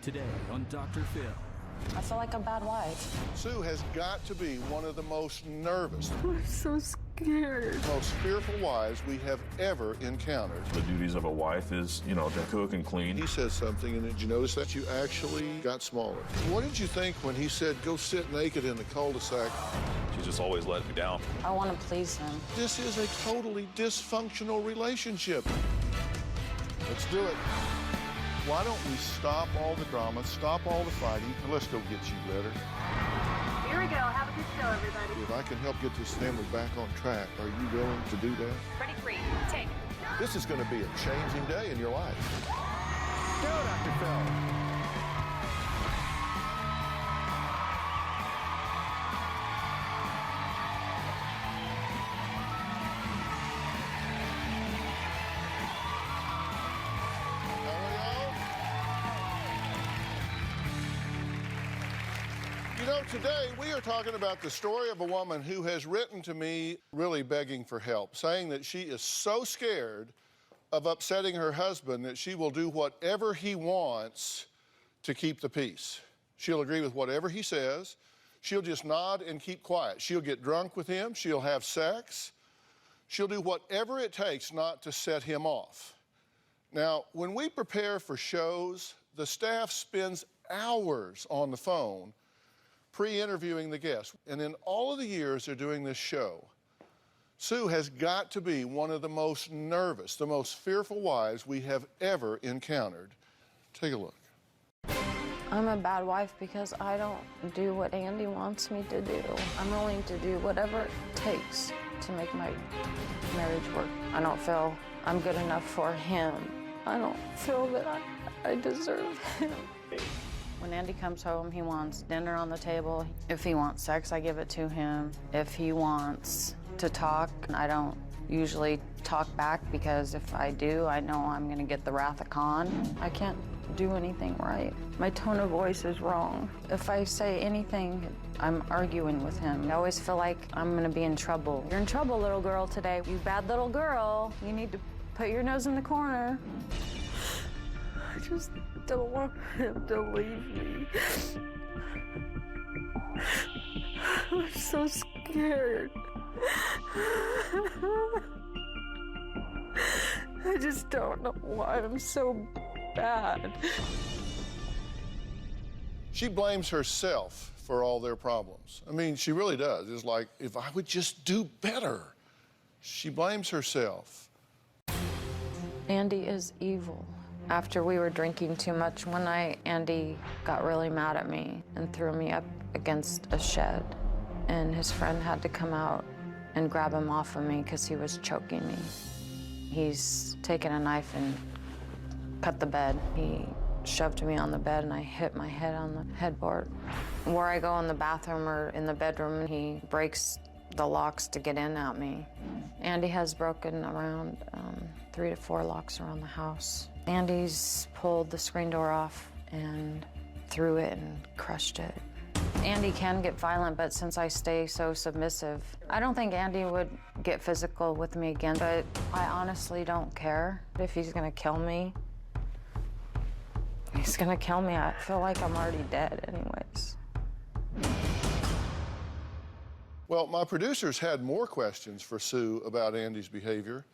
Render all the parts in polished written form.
Today on Dr. Phil. I feel like a bad wife. Sue has got to be one of the most nervous, I'm so scared. most fearful wives we have ever encountered. The duties of a wife is, to cook and clean. He says something, and did you notice that you actually got smaller? What did you think when he said, go sit naked in the cul-de-sac? She's just always let me down. I want to please him. This is a totally dysfunctional relationship. Let's do it. Why don't we stop all the drama, stop all the fighting, and let's go get you better. Here we go. Have a good show, everybody. If I can help get this family back on track, are you willing to do that? Ready, three, take. This is going to be a changing day in your life. Go, Dr. Phil. Today, we are talking about the story of a woman who has written to me really begging for help, saying that she is so scared of upsetting her husband that she will do whatever he wants to keep the peace. She'll agree with whatever he says. She'll just nod and keep quiet. She'll get drunk with him. She'll have sex. She'll do whatever it takes not to set him off. Now, when we prepare for shows, the staff spends hours on the phone pre-interviewing the guests. And in all of the years they're doing this show, Sue has got to be one of the most nervous, the most fearful wives we have ever encountered. Take a look. I'm a bad wife because I don't do what Andy wants me to do. I'm willing to do whatever it takes to make my marriage work. I don't feel I'm good enough for him. I don't feel that I deserve him. When Andy comes home, he wants dinner on the table. If he wants sex, I give it to him. If he wants to talk, I don't usually talk back because if I do, I know I'm gonna get the wrath of Khan. I can't do anything right. My tone of voice is wrong. If I say anything, I'm arguing with him. I always feel like I'm gonna be in trouble. You're in trouble, little girl, today. You bad little girl. You need to put your nose in the corner. I just don't want him to leave me. I'm so scared. I just don't know why I'm so bad. She blames herself for all their problems. I mean, she really does. It's like, if I would just do better. She blames herself. Andy is evil. After we were drinking too much one night, Andy got really mad at me and threw me up against a shed. And his friend had to come out and grab him off of me because he was choking me. He's taken a knife and cut the bed. He shoved me on the bed and I hit my head on the headboard. Where I go in the bathroom or in the bedroom, he breaks the locks to get in at me. Andy has broken around 3 to 4 locks around the house. Andy's pulled the screen door off and threw it and crushed it. Andy can get violent, but since I stay so submissive, I don't think Andy would get physical with me again, but I honestly don't care. If he's gonna kill me, he's gonna kill me. I feel like I'm already dead anyways. Well, my producers had more questions for Sue about Andy's behavior,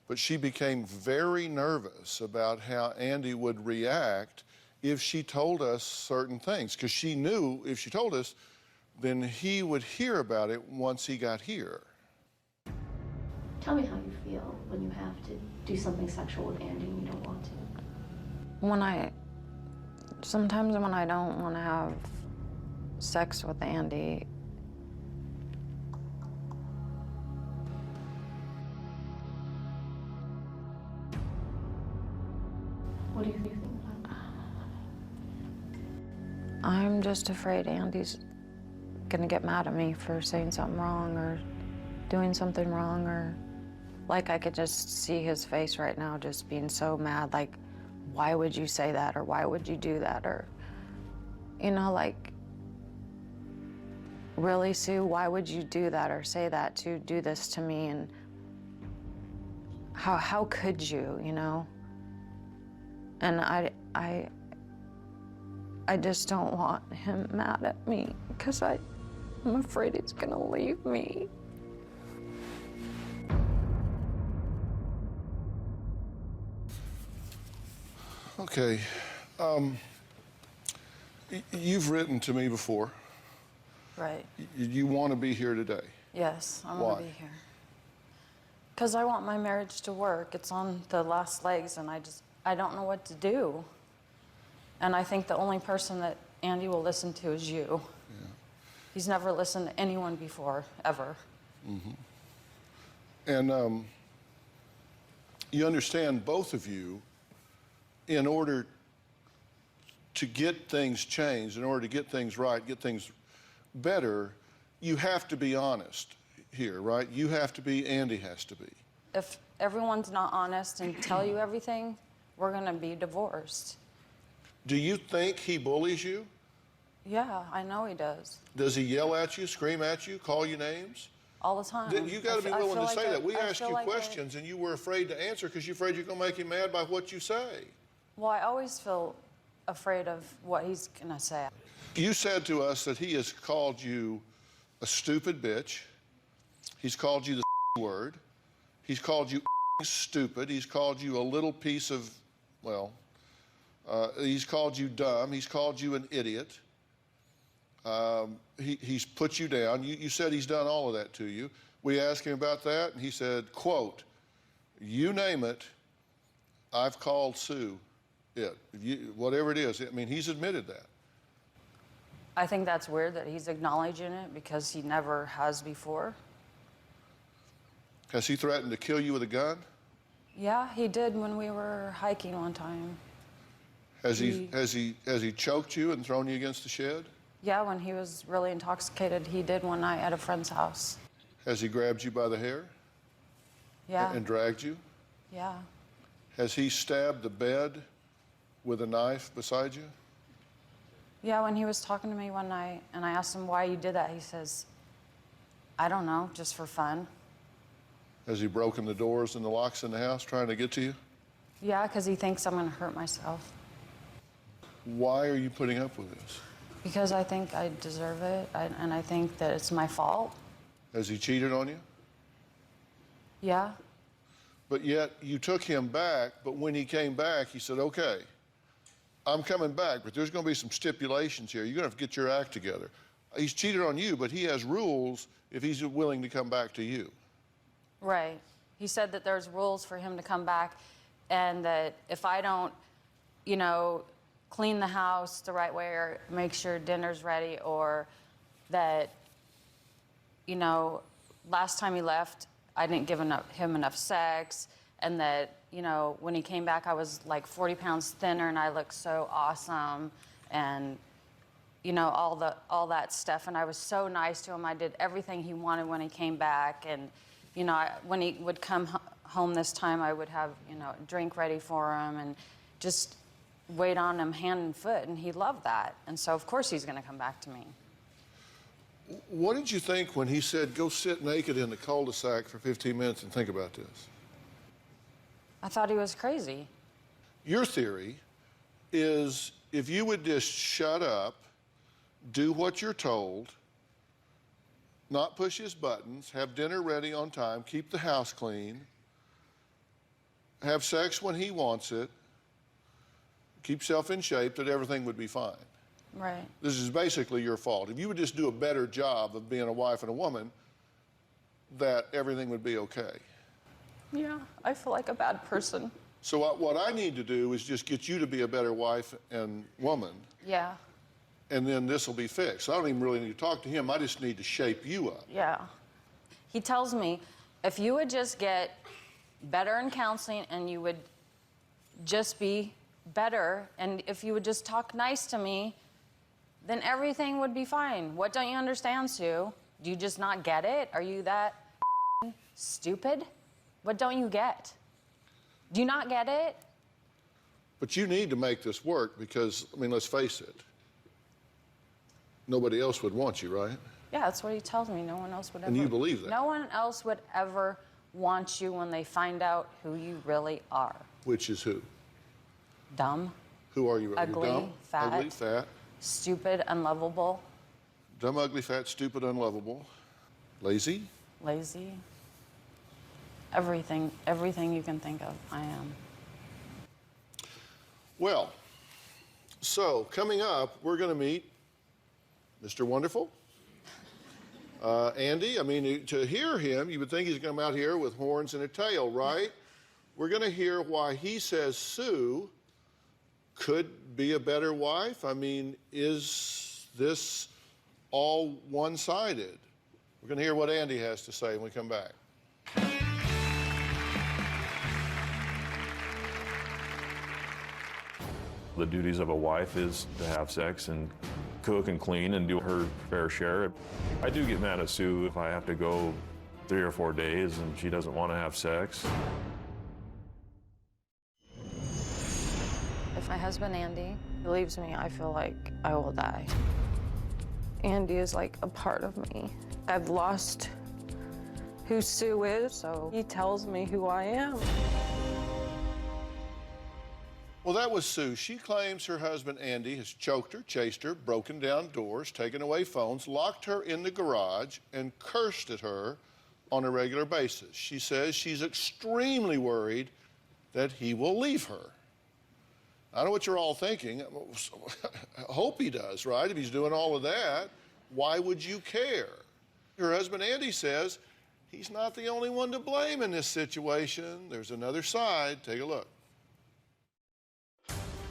but she became very nervous about how Andy would react if she told us certain things, because she knew if she told us, then he would hear about it once he got here. Tell me how you feel when you have to do something sexual with Andy and you don't want to. Sometimes when I don't want to have sex with Andy, What do you think about it? I'm just afraid Andy's gonna get mad at me for saying something wrong or doing something wrong, or like I could just see his face right now just being so mad, like, why would you say that, or why would you do that, or, like, really, Sue, why would you do that or say that to do this to me, and how could you, And I just don't want him mad at me because I'm afraid he's gonna leave me. Okay. You've written to me before. Right. You want to be here today. Yes, I Why? want to be here. Because I want my marriage to work. It's on the last legs, and I don't know what to do. And I think the only person that Andy will listen to is you. Yeah. He's never listened to anyone before, ever. Mm-hmm. And you understand, both of you, in order to get things changed, in order to get things right, get things better, you have to be honest here, right? You have to be, Andy has to be. If everyone's not honest and tell you everything, we're going to be divorced. Do you think he bullies you? Yeah, I know he does. Does he yell at you, scream at you, call you names? All the time. You got to be willing to say that. We asked you like questions and you were afraid to answer because you're afraid you're going to make him mad by what you say. Well, I always feel afraid of what he's going to say. You said to us that he has called you a stupid bitch. He's called you the word. He's called you stupid. He's called you a little piece of, well, he's called you dumb. He's called you an idiot. He's put you down. You said he's done all of that to you. We asked him about that, and he said, quote, you name it, I've called Sue it. Whatever it is. I mean, he's admitted that. I think that's weird that he's acknowledging it because he never has before. Has he threatened to kill you with a gun? Yeah, he did when we were hiking one time. Has he choked you and thrown you against the shed? Yeah, when he was really intoxicated, he did one night at a friend's house. Has he grabbed you by the hair? Yeah. And dragged you? Yeah. Has he stabbed the bed with a knife beside you? Yeah, when he was talking to me one night and I asked him why you did that, he says, I don't know, just for fun. Has he broken the doors and the locks in the house trying to get to you? Yeah, because he thinks I'm going to hurt myself. Why are you putting up with this? Because I think I deserve it, and I think that it's my fault. Has he cheated on you? Yeah. But yet you took him back, but when he came back, he said, okay, I'm coming back, but there's going to be some stipulations here. You're going to have to get your act together. He's cheated on you, but he has rules if he's willing to come back to you. Right. He said that there's rules for him to come back, and that if I don't, you know, clean the house the right way or make sure dinner's ready, or that, you know, last time he left, I didn't give him enough sex, and that, you know, when he came back, I was like 40 pounds thinner and I looked so awesome, and, you know, all that stuff. And I was so nice to him. I did everything he wanted when he came back. And, you know, when he would come home this time, I would have, you know, a drink ready for him and just wait on him hand and foot. And he loved that. And so, of course, he's going to come back to me. What did you think when he said, go sit naked in the cul-de-sac for 15 minutes and think about this? I thought he was crazy. Your theory is if you would just shut up, do what you're told, not push his buttons, have dinner ready on time, keep the house clean, have sex when he wants it, keep yourself in shape, that everything would be fine. Right. This is basically your fault. If you would just do a better job of being a wife and a woman, that everything would be okay. Yeah, I feel like a bad person. So what I need to do is just get you to be a better wife and woman, Yeah. and then this will be fixed. I don't even really need to talk to him. I just need to shape you up. Yeah. He tells me, if you would just get better in counseling and you would just be better, and if you would just talk nice to me, then everything would be fine. What don't you understand, Sue? Do you just not get it? Are you that stupid? What don't you get? Do you not get it? But you need to make this work because, I mean, let's face it, nobody else would want you, right? Yeah, that's what he tells me. No one else would ever. And you believe that? No one else would ever want you when they find out who you really are. Which is who? Dumb. Who are you? Are you Ugly, dumb? fat. Ugly, fat. Stupid, unlovable, Dumb, ugly, fat, stupid, unlovable. Lazy. lazy. Everything you can think of, I am. Well, so coming up, we're going to meet Mr. Wonderful. Andy, I mean, to hear him, you would think he's going to come out here with horns and a tail, right? We're going to hear why he says Sue could be a better wife. I mean, is this all one-sided? We're going to hear what Andy has to say when we come back. The duties of a wife is to have sex and cook and clean and do her fair share. I do get mad at Sue if I have to go 3 or 4 days and she doesn't want to have sex. If my husband, Andy, leaves me, I feel like I will die. Andy is like a part of me. I've lost who Sue is, so he tells me who I am. Well, that was Sue. She claims her husband, Andy, has choked her, chased her, broken down doors, taken away phones, locked her in the garage, and cursed at her on a regular basis. She says she's extremely worried that he will leave her. I know what you're all thinking. I hope he does, right? If he's doing all of that, why would you care? Her husband, Andy, says he's not the only one to blame in this situation. There's another side. Take a look.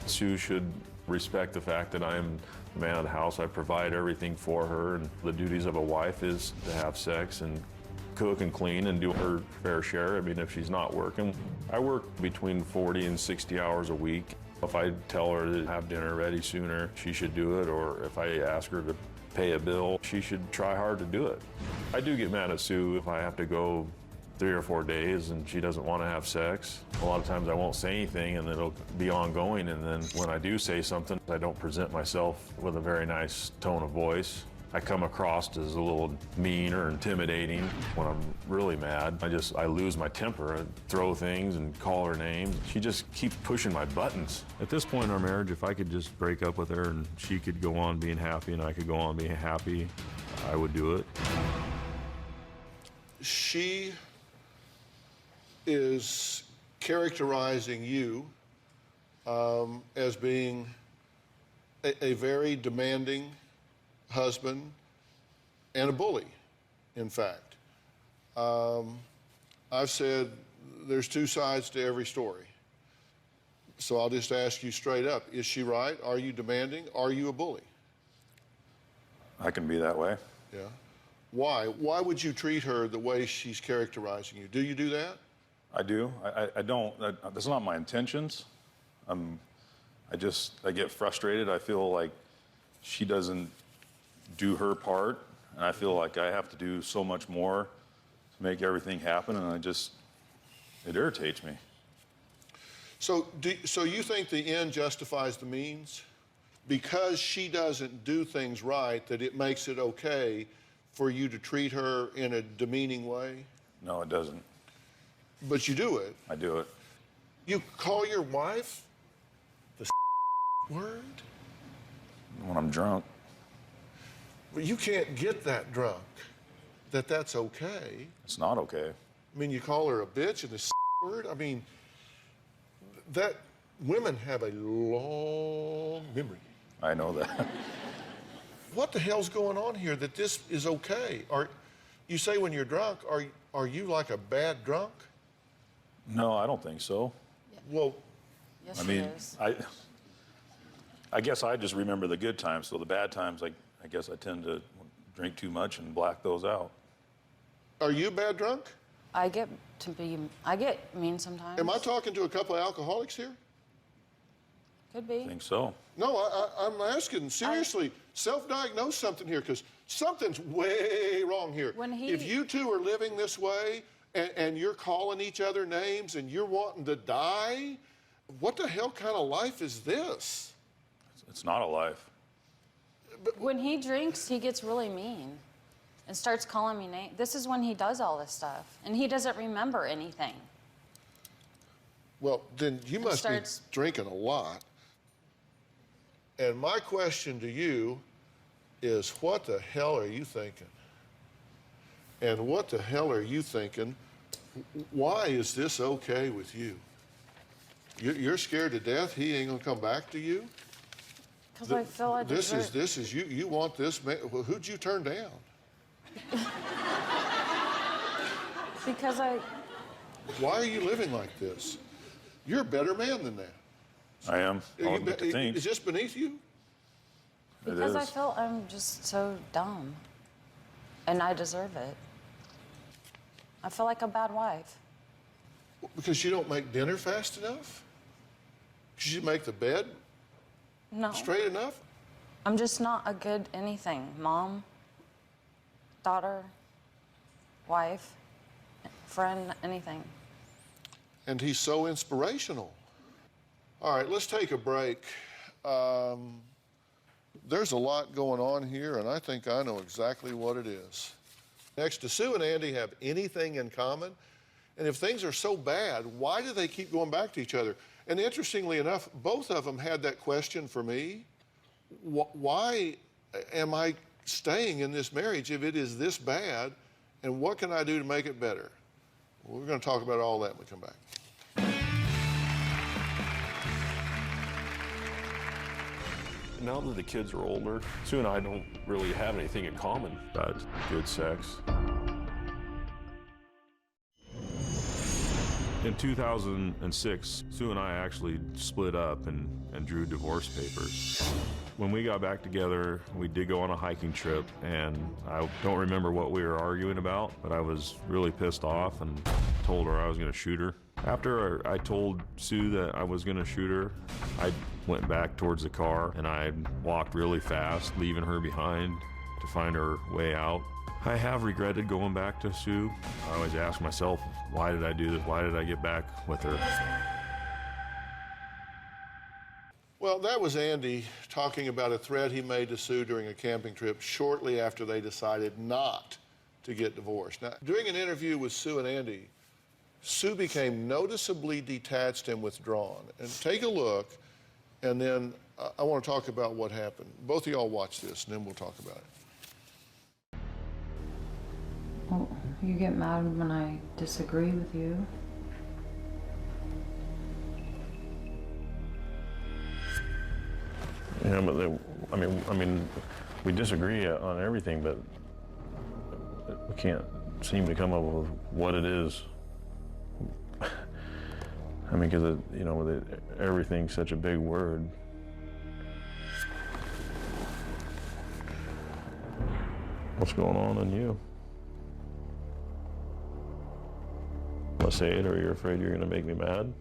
Sue should respect the fact that I'm the man of the house. I provide everything for her, and the duties of a wife is to have sex and cook and clean and do her fair share. I mean, if she's not working, I work between 40 and 60 hours a week. If I tell her to have dinner ready sooner, she should do it, or if I ask her to pay a bill, she should try hard to do it. I do get mad at Sue if I have to go 3 or 4 days and she doesn't want to have sex. A lot of times I won't say anything and it'll be ongoing, and then when I do say something, I don't present myself with a very nice tone of voice. I come across as a little mean or intimidating. When I'm really mad, I lose my temper. I throw things and call her names. She just keeps pushing my buttons. At this point in our marriage, if I could just break up with her and she could go on being happy and I could go on being happy, I would do it. She is characterizing you as being a very demanding husband and a bully, in fact. I've said there's 2 sides to every story. So I'll just ask you straight up, is she right? Are you demanding? Are you a bully? I can be that way. Yeah. Why? Why would you treat her the way she's characterizing you? Do you do that? I do. I don't. That's not my intentions. I get frustrated. I feel like she doesn't do her part, and I feel like I have to do so much more to make everything happen, and it irritates me. So you think the end justifies the means? Because she doesn't do things right, that it makes it okay for you to treat her in a demeaning way? No, it doesn't. But you do it. I do it. You call your wife the word? When I'm drunk. Well, you can't get that drunk, that's okay. It's not okay. I mean, you call her a bitch and the word? I mean, that women have a long memory. I know that. What the hell's going on here that this is okay? You say when you're drunk, are you like a bad drunk? No, I don't think so. Well, Yes, I mean, it is. I guess I just remember the good times. So the bad times, I guess I tend to drink too much and black those out. are you a bad drunk? I get mean sometimes. Am I talking to a couple of alcoholics here? Could be. I think so. No, I'm asking seriously. Self-diagnose something here, because something's way wrong here. If you two are living this way and you're calling each other names and you're wanting to die, what the hell kind of life is this? It's not a life. When he drinks, he gets really mean and starts calling me names. This is when he does all this stuff, and he doesn't remember anything. Well, then you must be drinking a lot. And my question to you is, what the hell are you thinking? And what the hell are you thinking? Why is this okay with you? You're scared to death he ain't gonna come back to you? Because I feel I deserve... This is you want this man. Well, who'd you turn down? Because I... Why are you living like this? You're a better man than that. I am. I'll admit to think. Is this beneath you? Because It I is. feel I'm just so dumb. And I deserve it. I feel like a bad wife. Because you don't make dinner fast enough? Because you make the bed No. straight enough? I'm just not a good anything. Mom, daughter, wife, friend, anything. And he's so inspirational. All right, let's take a break. There's a lot going on here, and I think I know exactly what it is. Next, do Sue and Andy have anything in common? And if things are so bad, why do they keep going back to each other? And interestingly enough, both of them had that question for me. Why am I staying in this marriage if it is this bad? And what can I do to make it better? Well, we're going to talk about all that when we come back. Now that the kids are older, Sue and I don't really have anything in common but good sex. In 2006, Sue and I actually split up and drew divorce papers. When we got back together, we did go on a hiking trip, and I don't remember what we were arguing about, but I was really pissed off and told her I was going to shoot her. After I told Sue that I was going to shoot her, I went back towards the car, and I walked really fast, leaving her behind to find her way out. I have regretted going back to Sue. I always ask myself, why did I do this? Why did I get back with her? Well, that was Andy talking about a threat he made to Sue during a camping trip shortly after they decided not to get divorced. Now, during an interview with Sue and Andy, Sue became noticeably detached and withdrawn. And take a look, and then I want to talk about what happened. Both of y'all watch this, and then we'll talk about it. Well, you get mad when I disagree with you. Yeah, but I mean, we disagree on everything, but we can't seem to come up with what it is. I mean, because everything's such a big word. What's going on in you? Want to say it, or you're afraid you're going to make me mad?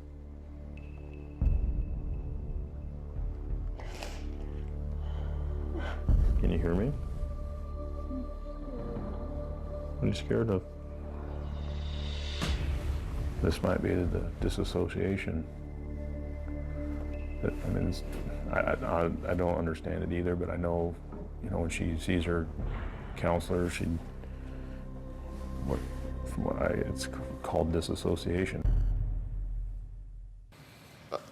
Can you hear me? What are you scared of? This might be the disassociation. I mean, I don't understand it either, but I know, when she sees her counselor, it's called disassociation.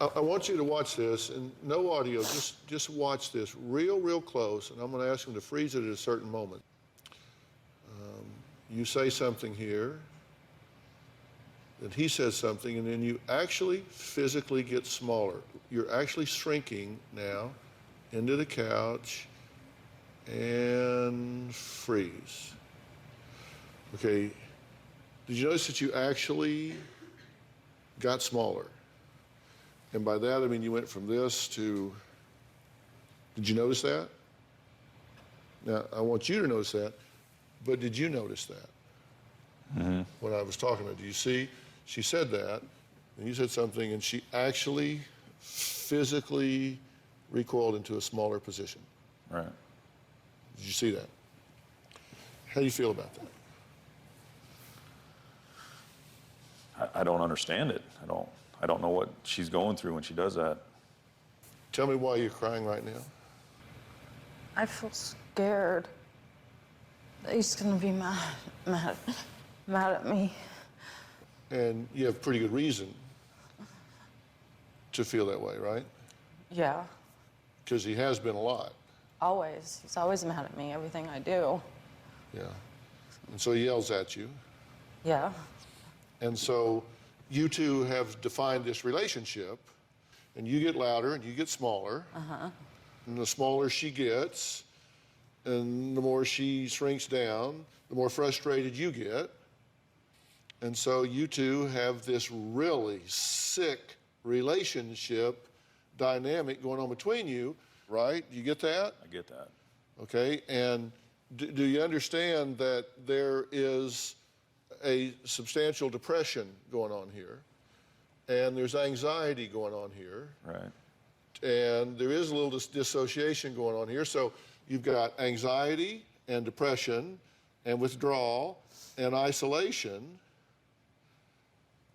I want you to watch this, and no audio, just watch this real close, and I'm going to ask him to freeze it at a certain moment. You say something here, then he says something, and then you actually physically get smaller. You're actually shrinking now into the couch, and freeze. Okay, did you notice that you actually got smaller? And by that, I mean you went from this to, did you notice that? Now, I want you to notice that, but did you notice that? When I was talking to her, do you see? She said that, and you said something, and she actually physically recoiled into a smaller position. Right. Did you see that? How do you feel about that? I don't understand it. I don't know what she's going through when she does that. Tell me why you're crying right now. I feel scared that he's gonna be mad at me. And you have pretty good reason to feel that way, right? Yeah. Because he has been a lot. Always. He's always mad at me, everything I do. Yeah. And so he yells at you. Yeah. And so you two have defined this relationship, and you get louder and you get smaller. And the smaller she gets, and the more she shrinks down, the more frustrated you get. And so you two have this really sick relationship dynamic going on between you, right? You get that? I get that. Okay, and do you understand that there is a substantial depression going on here, and there's anxiety going on here, Right. and there is a little dissociation going on here. So you've got anxiety and depression and withdrawal and isolation.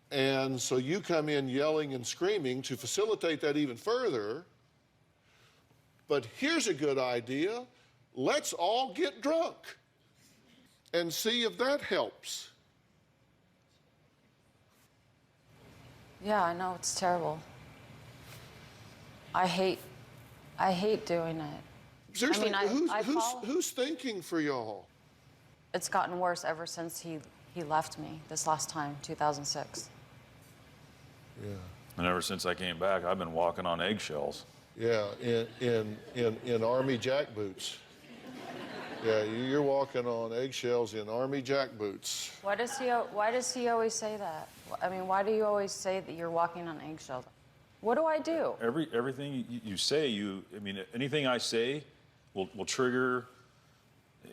And so you come in yelling and screaming to facilitate that even further. But here's a good idea. Let's all get drunk and see if that helps. Yeah, I know, it's terrible. I hate doing it. Seriously, I mean, I follow- who's thinking for y'all? It's gotten worse ever since he left me this last time, 2006. Yeah. And ever since I came back, I've been walking on eggshells. Yeah, in Army jack boots. Yeah, you're walking on eggshells in Army jack boots. Why does he always say that? I mean, why do you always say that you're walking on eggshells? What do I do? Everything you say, I mean, anything I say will trigger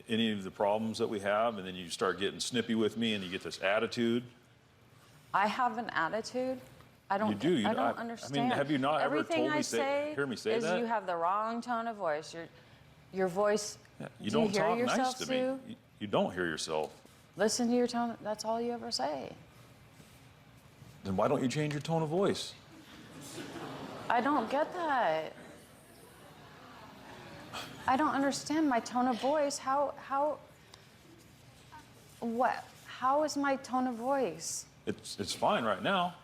any of the problems that we have, and then you start getting snippy with me, and you get this attitude. I have an attitude. I don't. You do. You I know, don't I understand. mean, have you not ever Everything told me I hear me say is that? you have the wrong tone of voice. Your voice. Yeah, you do don't you hear talk yourself, nice to Sue? me. You don't hear yourself. Listen to your tone. That's all you ever say. Then why don't you change your tone of voice? I don't get that. I don't understand my tone of voice. What? How is my tone of voice? It's fine right now.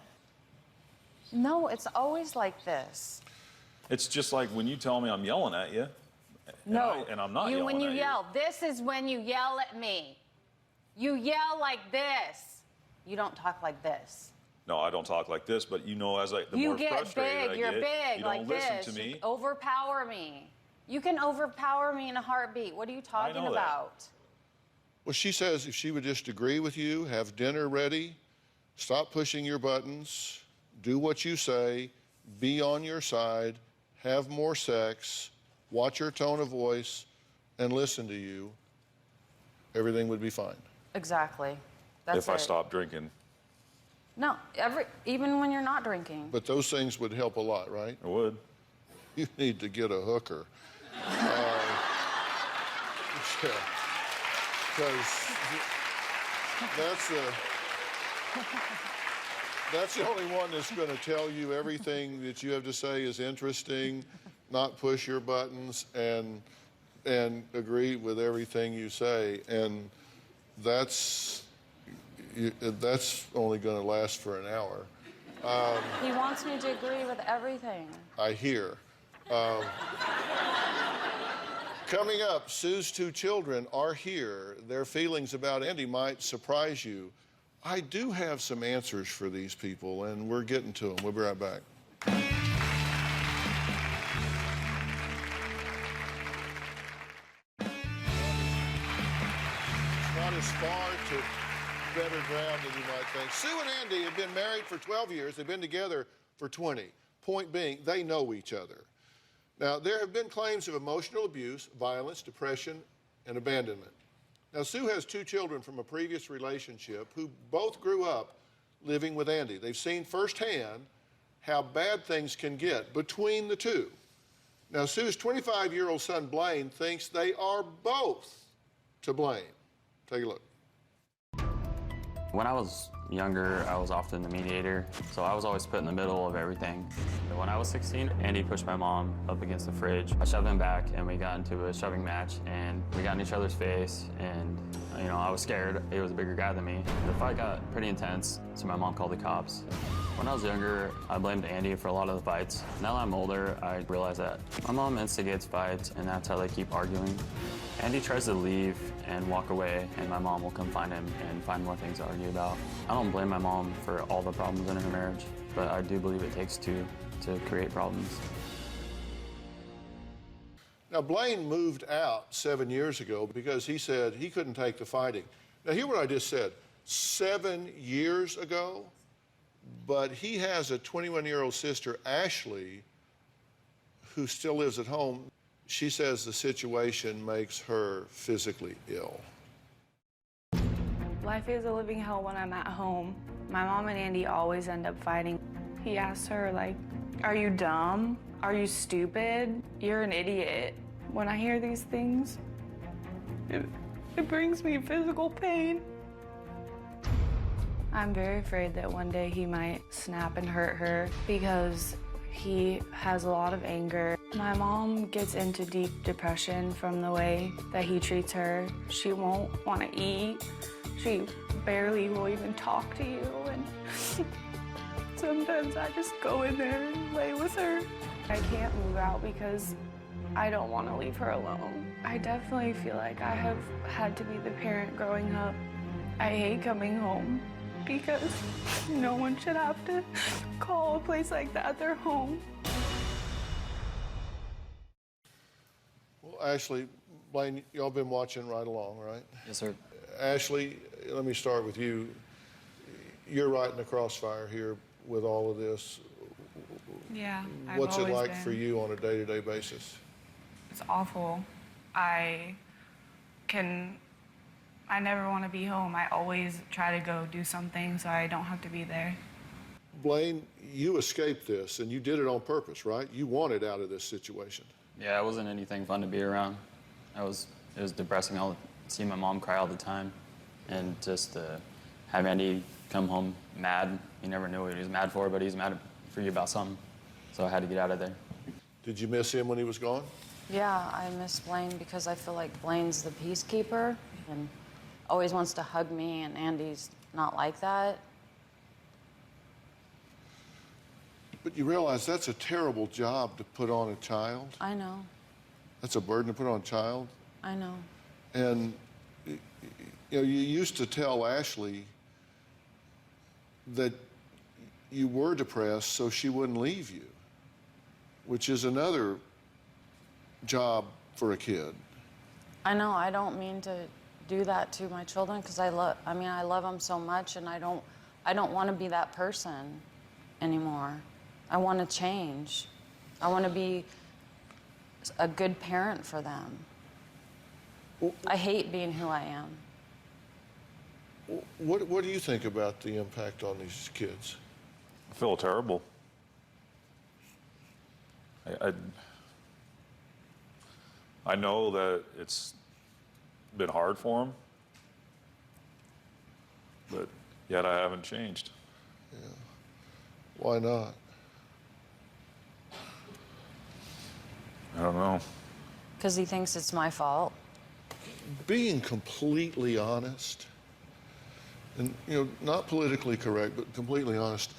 No, it's always like this. It's just like when you tell me I'm yelling at you. No. And I'm not You, yelling when you at yell, this is when you yell at me. You yell like this. You don't talk like this. No, I don't talk like this, but you know, the You more get frustrated big. I You're get, big you like don't listen this. to me. You overpower me. You can overpower me in a heartbeat. What are you talking know that. about? Well, she says if she would just agree with you, have dinner ready, stop pushing your buttons, do what you say, be on your side, have more sex, watch your tone of voice, and listen to you, everything would be fine. Exactly. That's If I it. stop drinking, No, even when you're not drinking. But those things would help a lot, right? I would. You need to get a hooker. Because that's the only one that's going to tell you everything that you have to say is interesting, not push your buttons, and agree with everything you say. And that's only going to last for an hour. He wants me to agree with everything. I hear. Coming up, Sue's two children are here. Their feelings about Andy might surprise you. I do have some answers for these people, and we're getting to them. We'll be right back. It's not as far to better ground than you might think. Sue and Andy have been married for 12 years. They've been together for 20. Point being, they know each other. Now, there have been claims of emotional abuse, violence, depression, and abandonment. Now, Sue has two children from a previous relationship who both grew up living with Andy. They've seen firsthand how bad things can get between the two. Now, Sue's 25-year-old son, Blaine, thinks they are both to blame. Take a look. When I was younger, I was often the mediator, so I was always put in the middle of everything. When I was 16, Andy pushed my mom up against the fridge. I shoved him back, and we got into a shoving match, and we got in each other's face, and I was scared. He was a bigger guy than me. The fight got pretty intense, so my mom called the cops. When I was younger, I blamed Andy for a lot of the fights. Now that I'm older, I realize that my mom instigates fights, and that's how they keep arguing. Andy tries to leave and walk away, and my mom will come find him and find more things to argue about. I don't blame my mom for all the problems in her marriage, but I do believe it takes two to create problems. Now, Blaine moved out 7 years ago because he said he couldn't take the fighting. Now, hear what I just said. 7 years ago? But he has a 21-year-old sister, Ashley, who still lives at home. She says the situation makes her physically ill. Life is a living hell when I'm at home. My mom and Andy always end up fighting. He asks her, like, are you dumb? Are you stupid? You're an idiot. When I hear these things, it brings me physical pain. I'm very afraid that one day he might snap and hurt her because he has a lot of anger. My mom gets into deep depression from the way that he treats her. She won't want to eat. She barely will even talk to you. And sometimes I just go in there and lay with her. I can't move out because I don't want to leave her alone. I definitely feel like I have had to be the parent growing up. I hate coming home because no one should have to call a place like that their home. Well, Ashley, Blaine, y'all been watching right along, right? Yes, sir. Ashley, let me start with you. You're right in the crossfire here with all of this. Yeah, What's it like for you on a day-to-day basis? It's awful. I never want to be home. I always try to go do something so I don't have to be there. Blaine, you escaped this, and you did it on purpose, right? You wanted out of this situation. Yeah, it wasn't anything fun to be around. It was depressing. I'll see my mom cry all the time, and just have Andy come home mad. You never knew what he was mad for, but he's mad for you about something. So I had to get out of there. Did you miss him when he was gone? Yeah, I miss Blaine because I feel like Blaine's the peacekeeper and always wants to hug me, and Andy's not like that. But you realize that's a terrible job to put on a child. I know. That's a burden to put on a child. I know. And you know, you used to tell Ashley that you were depressed so she wouldn't leave you, which is another job for a kid. I know. I don't mean to do that to my children because I love them so much, and I don't want to be that person anymore. I want to change. I want to be a good parent for them. I hate being who I am. What do you think about the impact on these kids? I feel terrible. I know that it's been hard for them, but yet I haven't changed. Yeah. Why not? I don't know. Because he thinks it's my fault. Being completely honest, and you know, not politically correct, but completely honest,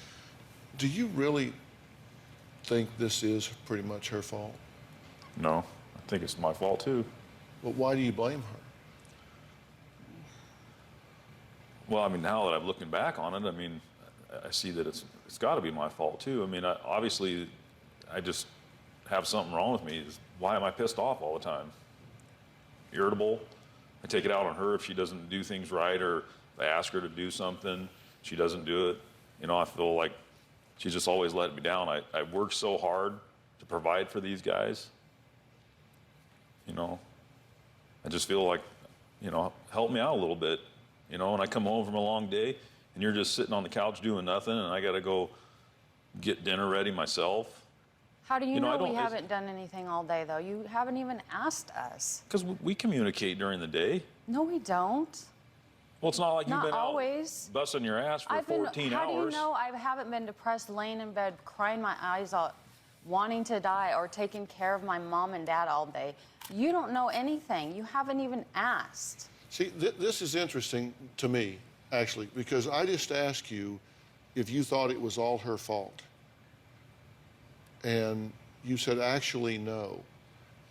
do you really think this is pretty much her fault? No, I think it's my fault too. But why do you blame her? Well, I mean, now that I'm looking back on it, I mean, I see that it's got to be my fault too. I mean, obviously, I just have something wrong with me. Why am I pissed off all the time? Irritable. I take it out on her if she doesn't do things right, or if I ask her to do something, she doesn't do it. You know, I feel like she's just always letting me down. I work so hard to provide for these guys. You know, I just feel like, you know, help me out a little bit. You know, and I come home from a long day, and you're just sitting on the couch doing nothing, and I got to go get dinner ready myself. How do you know we haven't done anything all day, though? You haven't even asked us. Because we communicate during the day. No, we don't. Well, it's not like you've Not been always. out busting your ass for 14 how hours. do you know I haven't been depressed, laying in bed, crying my eyes out, wanting to die, or taking care of my mom and dad all day? You don't know anything. You haven't even asked. See, this is interesting to me, actually, because I just asked you if you thought it was all her fault. And you said, actually, no.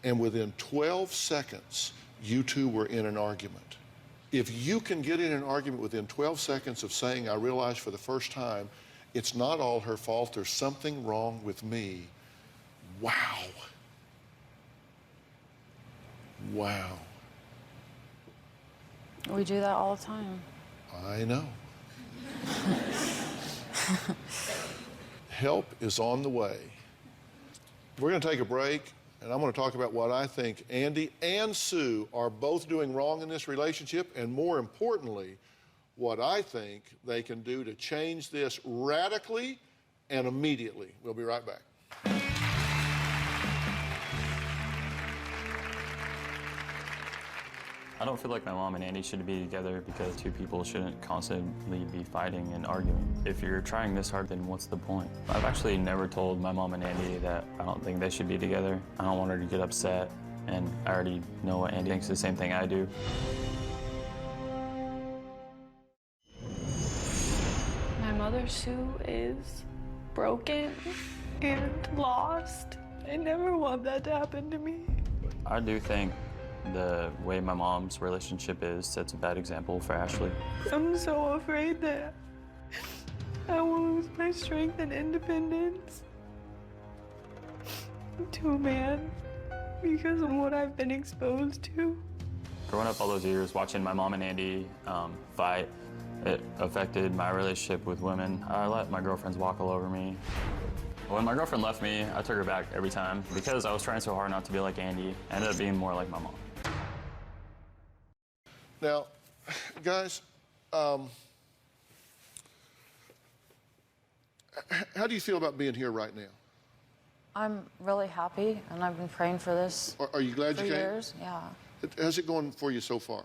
And within 12 seconds, you two were in an argument. If you can get in an argument within 12 seconds of saying, I realized for the first time, it's not all her fault, there's something wrong with me. Wow. Wow. We do that all the time. I know. Help is on the way. We're going to take a break, and I'm going to talk about what I think Andy and Sue are both doing wrong in this relationship, and more importantly, what I think they can do to change this radically and immediately. We'll be right back. I don't feel like my mom and Andy should be together because two people shouldn't constantly be fighting and arguing. If you're trying this hard, then what's the point? I've actually never told my mom and Andy that I don't think they should be together. I don't want her to get upset, and I already know what Andy thinks the same thing I do. My mother, Sue, is broken and lost. I never want that to happen to me. I do think the way my mom's relationship is sets a bad example for Ashley. I'm so afraid that I will lose my strength and independence to a man because of what I've been exposed to. Growing up all those years, watching my mom and Andy fight, it affected my relationship with women. I let my girlfriends walk all over me. When my girlfriend left me, I took her back every time because I was trying so hard not to be like Andy. I ended up being more like my mom. Now, guys, how do you feel about being here right now? I'm really happy, and I've been praying for this Are you glad for you came? years. Yeah. How's it going for you so far?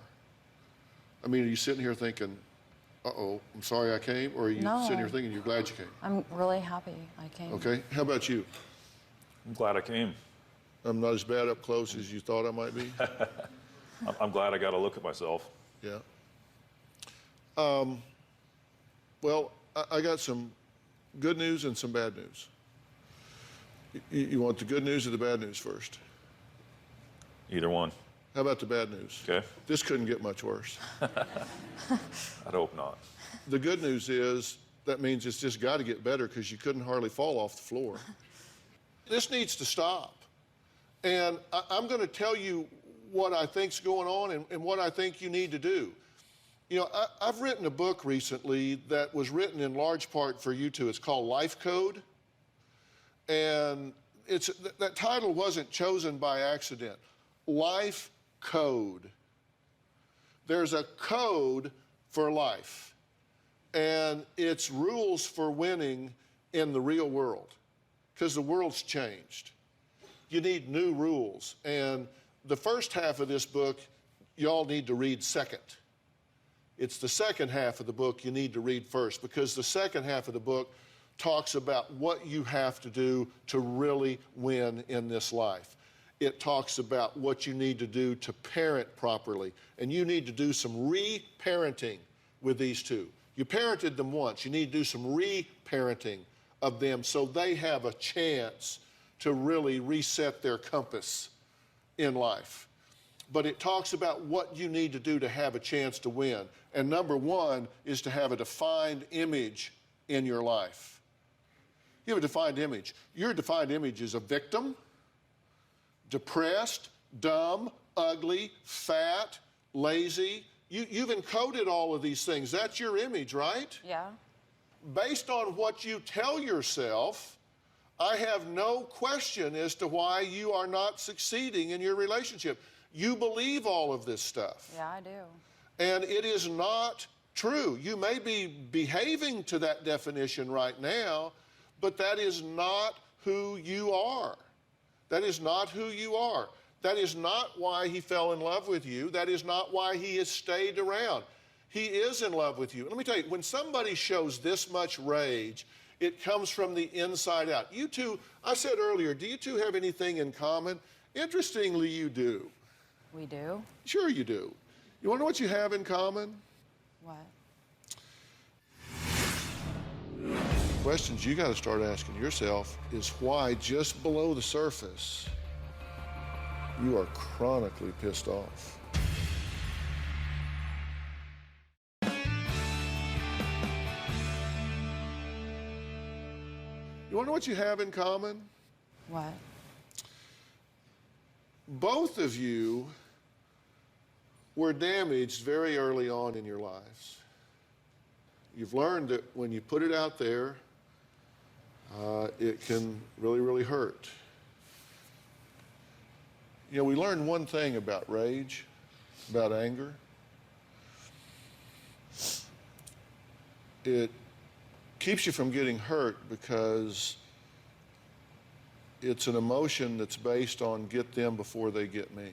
I mean, are you sitting here thinking, uh-oh, I'm sorry I came? Or are you No. sitting here thinking you're glad you came? I'm really happy I came. Okay, how about you? I'm glad I came. I'm not as bad up close as you thought I might be? I'm glad I got to look at myself. Yeah. Well, I got some good news and some bad news. You want the good news or the bad news first? Either one. How about the bad news? Okay. This couldn't get much worse. I'd hope not. The good news is that means it's just got to get better because you couldn't hardly fall off the floor. This needs to stop. And I'm going to tell you what I think's going on and what I think you need to do. You know, I've written a book recently that was written in large part for you two. It's called Life Code. And that title wasn't chosen by accident. Life Code. There's a code for life. And it's rules for winning in the real world. Because the world's changed. You need new rules. And the first half of this book, y'all need to read second. It's the second half of the book you need to read first, because the second half of the book talks about what you have to do to really win in this life. It talks about what you need to do to parent properly. And you need to do some re-parenting with these two. You parented them once. You need to do some re-parenting of them so they have a chance to really reset their compass in life. But it talks about what you need to do to have a chance to win. And number one is to have a defined image in your life. You have a defined image. Your defined image is a victim, depressed, dumb, ugly, fat, lazy. You've encoded all of these things. That's your image, right? Yeah. Based on what you tell yourself, I have no question as to why you are not succeeding in your relationship. You believe all of this stuff. Yeah, I do. And it is not true. You may be behaving to that definition right now, but that is not who you are. That is not who you are. That is not why he fell in love with you. That is not why he has stayed around. He is in love with you. Let me tell you, when somebody shows this much rage, it comes from the inside out. You two, I said earlier, do you two have anything in common? Interestingly, you do. We do? Sure you do. You want to know what you have in common? What? Questions you got to start asking yourself is why just below the surface you are chronically pissed off. You want to know what you have in common? What? Both of you were damaged very early on in your lives. You've learned that when you put it out there, it can really, really hurt. You know, we learned one thing about rage, about anger. It keeps you from getting hurt because it's an emotion that's based on get them before they get me.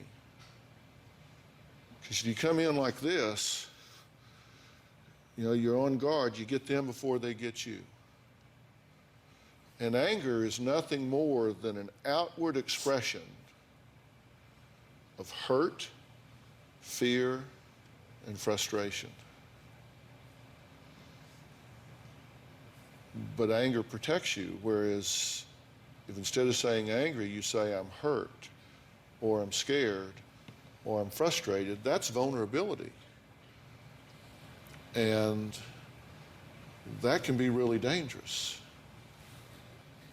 Because if you come in like this, you know, you're on guard, you get them before they get you. And anger is nothing more than an outward expression of hurt, fear, and frustration. But anger protects you, whereas if instead of saying angry, you say I'm hurt, or I'm scared, or I'm frustrated, that's vulnerability. And that can be really dangerous.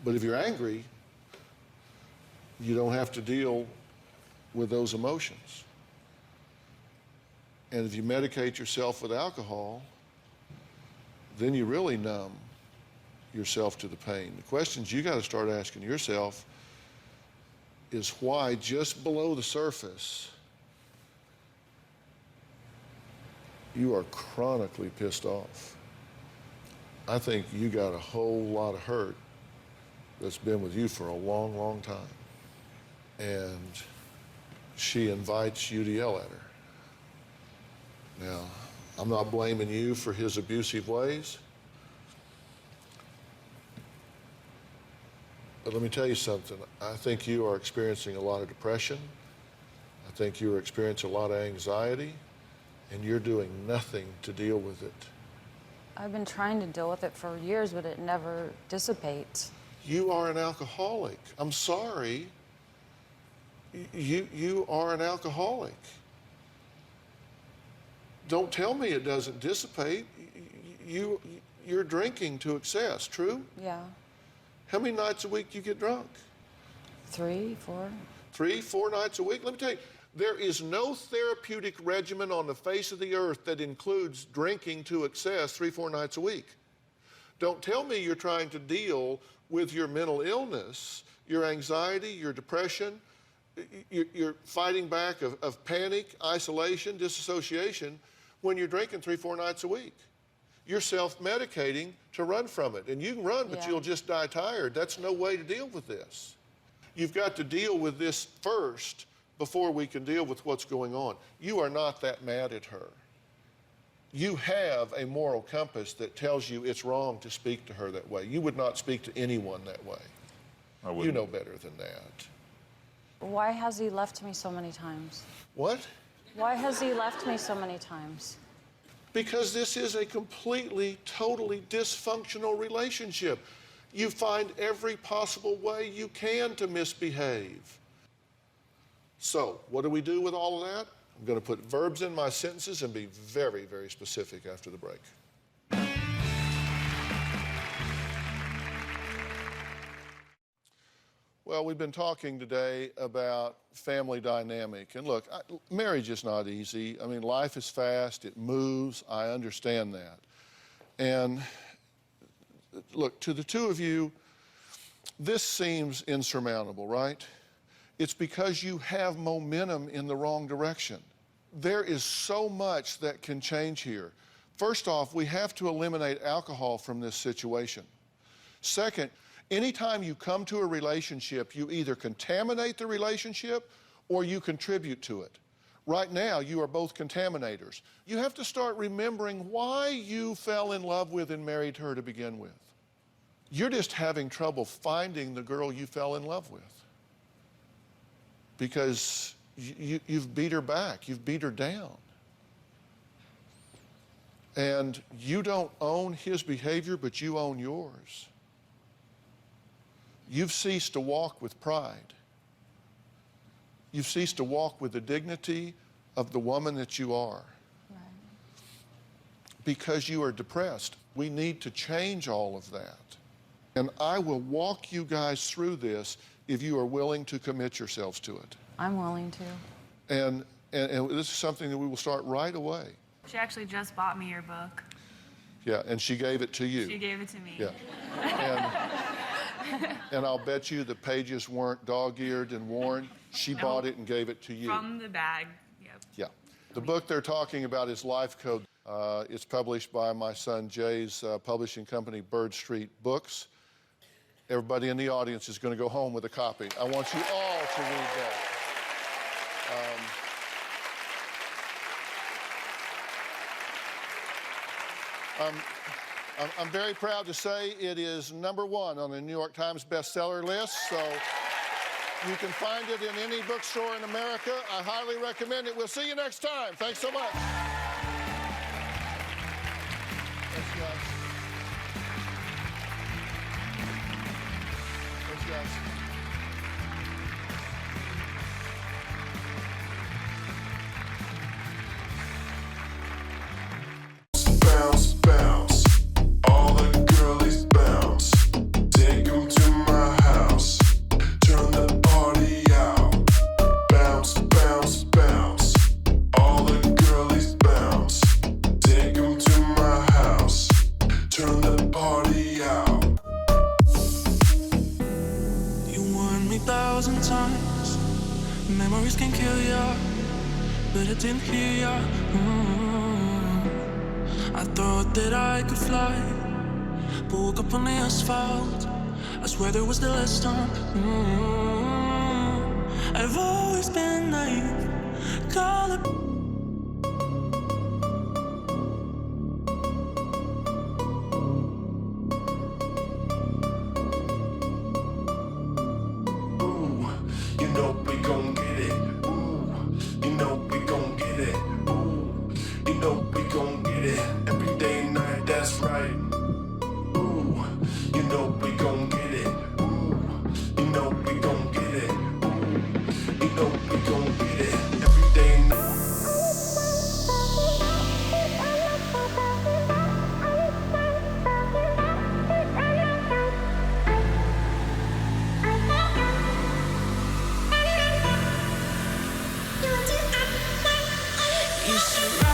But if you're angry, you don't have to deal with those emotions. And if you medicate yourself with alcohol, then you really numb yourself to the pain. The questions you got to start asking yourself is why just below the surface you are chronically pissed off. I think you got a whole lot of hurt that's been with you for a long, long time. And she invites you to yell at her. Now, I'm not blaming you for his abusive ways. But let me tell you something. I think you are experiencing a lot of depression. I think you are experiencing a lot of anxiety, and you're doing nothing to deal with it. I've been trying to deal with it for years, but it never dissipates. You are an alcoholic. I'm sorry. You are an alcoholic. Don't tell me it doesn't dissipate. You're drinking to excess, true? Yeah. How many nights a week do you get drunk? 3, 4. 3, 4 nights a week? Let me tell you, there is no therapeutic regimen on the face of the earth that includes drinking to excess 3, 4 nights a week. Don't tell me you're trying to deal with your mental illness, your anxiety, your depression, you're fighting back of panic, isolation, disassociation when you're drinking 3, 4 nights a week. You're self-medicating to run from it. And you can run, but you'll just die tired. That's no way to deal with this. You've got to deal with this first before we can deal with what's going on. You are not that mad at her. You have a moral compass that tells you it's wrong to speak to her that way. You would not speak to anyone that way. I wouldn't. You know better than that. Why has he left me so many times? What? Why has he left me so many times? Because this is a completely, totally dysfunctional relationship. You find every possible way you can to misbehave. So, what do we do with all of that? I'm going to put verbs in my sentences and be very, very specific after the break. Well, we've been talking today about family dynamic. And look, marriage is not easy. I mean, life is fast, it moves, I understand that. And look, to the two of you, this seems insurmountable, right? It's because you have momentum in the wrong direction. There is so much that can change here. First off, we have to eliminate alcohol from this situation. Second, anytime you come to a relationship, you either contaminate the relationship or you contribute to it. Right now, you are both contaminators. You have to start remembering why you fell in love with and married her to begin with. You're just having trouble finding the girl you fell in love with because you've beat her back, you've beat her down. And you don't own his behavior, but you own yours. You've ceased to walk with pride. You've ceased to walk with the dignity of the woman that you are. Right. Because you are depressed. We need to change all of that. And I will walk you guys through this if you are willing to commit yourselves to it. I'm willing to. And this is something that we will start right away. She actually just bought me your book. Yeah, and she gave it to you. She gave it to me. Yeah. And I'll bet you the pages weren't dog-eared and worn. She bought it and gave it to you. From the bag, yep. Yeah. The book they're talking about is Life Code. It's published by my son Jay's publishing company, Bird Street Books. Everybody in the audience is going to go home with a copy. I want you all to read that. I'm very proud to say it is #1 on the New York Times bestseller list, so you can find it in any bookstore in America. I highly recommend it. We'll see you next time. Thanks so much. Thanks, guys. Thanks, guys. Bounce, bounce, all the girlies bounce. Take 'em to my house, turn the party out. Bounce, bounce, bounce, all the girlies bounce. Take 'em to my house, turn the party out. You warned me 1,000 times, memories can kill ya, but I didn't hear ya. I thought that I could fly, but woke up on the asphalt. I swear there was the last time. I've always been naive, call it. Ooh, you know we gon' get it. Ooh, you know we gon' get it. Ooh, you know we gon' get it. Every day and night, that's right. Ooh, you know we gon' get it. Ooh, you know we gon' get it. Ooh, you know we gon' get it. Every day and night. You surround